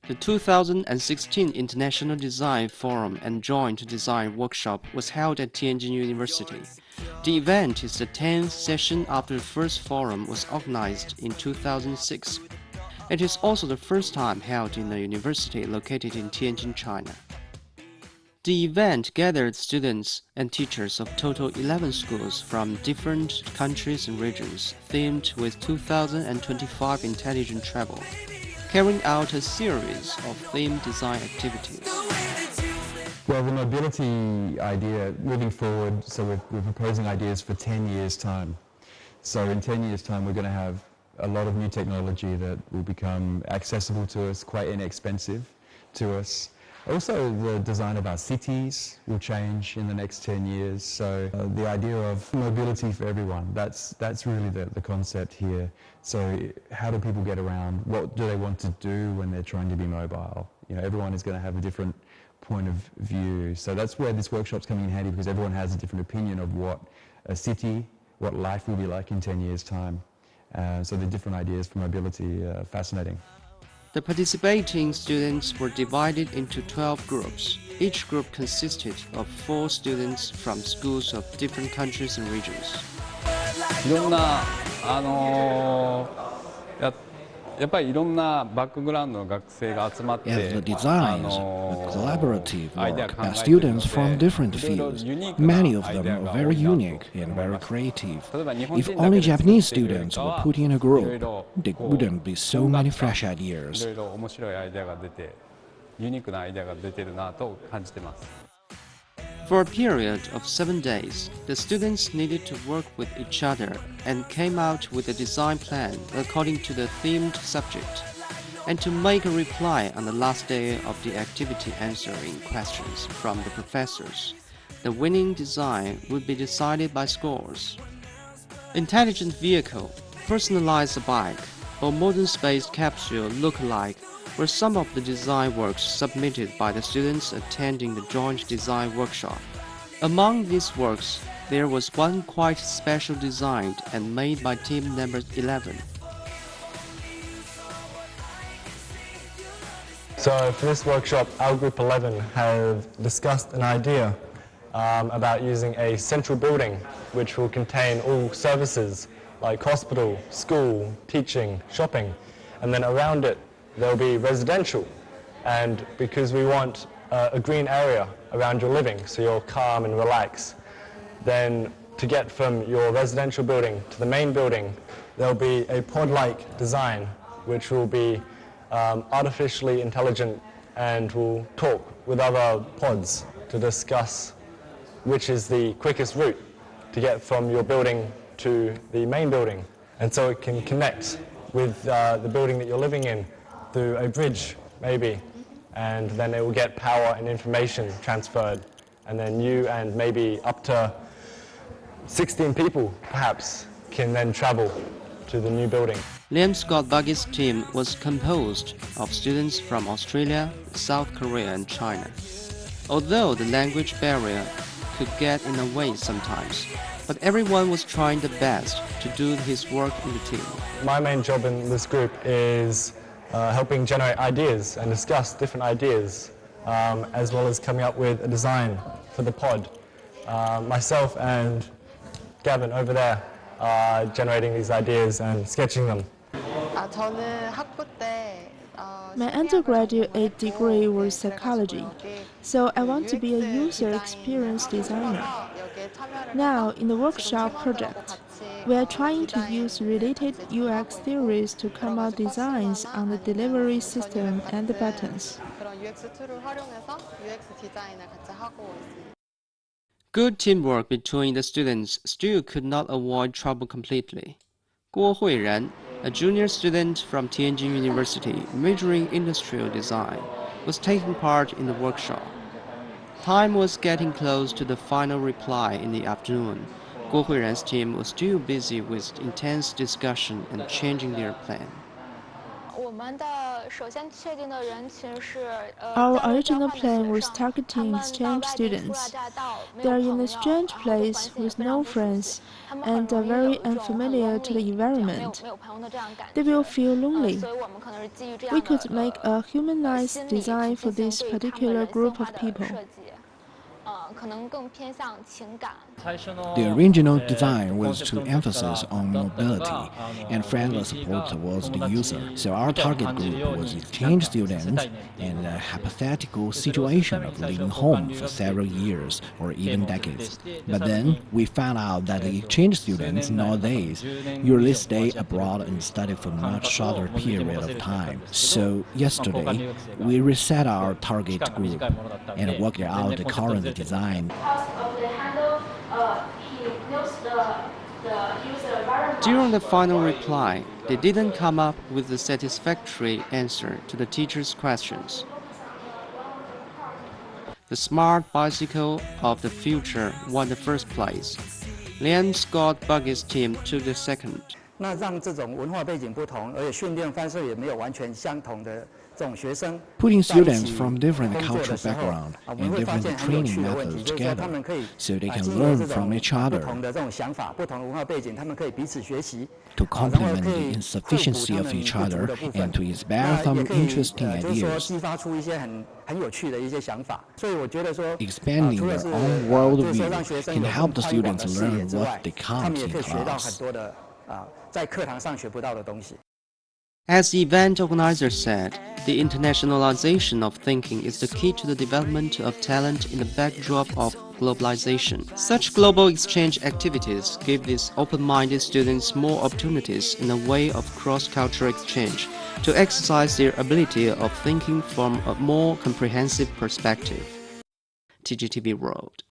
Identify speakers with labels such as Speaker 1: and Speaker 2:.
Speaker 1: The 2016 International Design Forum and Joint Design Workshop was held at Tianjin University. The event is the 10th session after the first forum was organized in 2006. It is also the first time held in a university located in Tianjin, China. The event gathered students and teachers of total 11 schools from different countries and regions, themed with 2025 Intelligent Travel, carrying out a series of themed design activities.
Speaker 2: Well, the mobility idea, moving forward, so we're proposing ideas for 10 years' time. So in 10 years' time, we're going to have a lot of new technology that will become accessible to us, quite inexpensive to us. Also, the design of our cities will change in the next 10 years. So the idea of mobility for everyone, that's really the concept here. So how do people get around? What do they want to do when they're trying to be mobile? You know, everyone is going to have a different point of view. So that's where this workshop's coming in handy, because everyone has a different opinion of what a city, what life will be like in 10 years' time. So the different ideas for mobility are fascinating.
Speaker 1: The participating students were divided into 12 groups. Each group consisted of 4 students from schools of different countries and regions.
Speaker 3: いろんなやっぱりいろんなバックグラウンドの学生が集まって、
Speaker 4: As the design is a collaborative work by students from different fields, many of them are very unique and very creative. If only Japanese students were put in a group, there wouldn't be so many fresh ideas.
Speaker 3: いろいろ面白いアイデアが出て、ユニークなアイデアが出てるなと感じてます。
Speaker 1: For a period of 7 days, the students needed to work with each other and came out with a design plan according to the themed subject, and to make a reply on the last day of the activity answering questions from the professors. The winning design would be decided by scores. Intelligent vehicle, personalized bike, or modern space capsule look-alike were some of the design works submitted by the students attending the joint design workshop. Among these works, there was one quite special designed and made by team number 11.
Speaker 5: So for this workshop, our group 11 have discussed an idea about using a central building which will contain all services like hospital, school, teaching, shopping, and then around it there'll be residential, and because we want a green area around your living so you're calm and relax, then to get from your residential building to the main building there'll be a pod-like design which will be artificially intelligent and will talk with other pods to discuss which is the quickest route to get from your building to the main building, and so it can connect with the building that you're living in through a bridge, maybe, and then it will get power and information transferred, and then you and maybe up to 16 people, perhaps, can then travel to the new building.
Speaker 1: Liam Scott Buggy's team was composed of students from Australia, South Korea, and China. Although the language barrier could get in the way sometimes, but everyone was trying the best to do his work in the team.
Speaker 5: My main job in this group is helping generate ideas and discuss different ideas, as well as coming up with a design for the pod. Myself and Gavin over there are generating these ideas and sketching them.
Speaker 6: My undergraduate degree was psychology, so I want to be a user experience designer. Now, in the workshop project, we are trying to use related UX theories to come out designs on the delivery system and the buttons.
Speaker 1: Good teamwork between the students still could not avoid trouble completely. Guo Huiran, a junior student from Tianjin University majoring industrial design, was taking part in the workshop. Time was getting close to the final reply in the afternoon. Guo Huiran's team was still busy with intense discussion and changing their plan.
Speaker 6: Our original plan was targeting exchange students. They are in a strange place with no friends and are very unfamiliar to the environment. They will feel lonely. We could make a humanized design for this particular group of people.
Speaker 4: The original design was to emphasize on mobility and friendly support towards the user. So our target group was exchange students in a hypothetical situation of living home for several years or even decades. But then we found out that the exchange students nowadays usually stay abroad and study for a much shorter period of time. So yesterday we reset our target group and worked out the current design.
Speaker 1: During the final reply, they didn't come up with a satisfactory answer to the teacher's questions. The smart bicycle of the future won the first place. Liam Scott Buggy's team took the second.
Speaker 7: 那让这种文化背景不同，而且训练方式也没有完全相同的这种学生
Speaker 4: Putting students from different cultural background and different training methods together, so they can learn from each other.
Speaker 7: 不同的这种想法、不同的文化背景，他们可以彼此学习。
Speaker 4: To complement the insufficiency of each other and to inspire some interesting
Speaker 7: 就是说
Speaker 4: ideas.
Speaker 7: 激发出一些很有趣的一些想法。所以我觉得说
Speaker 4: Expanding their own worldview can help the students learn what they can't in class.
Speaker 7: 在课堂上学不到的东西。
Speaker 1: As the event organizer said, the internationalization of thinking is the key to the development of talent in the backdrop of globalization. Such global exchange activities give these open-minded students more opportunities in the way of cross-cultural exchange to exercise their ability of thinking from a more comprehensive perspective. TGTV World.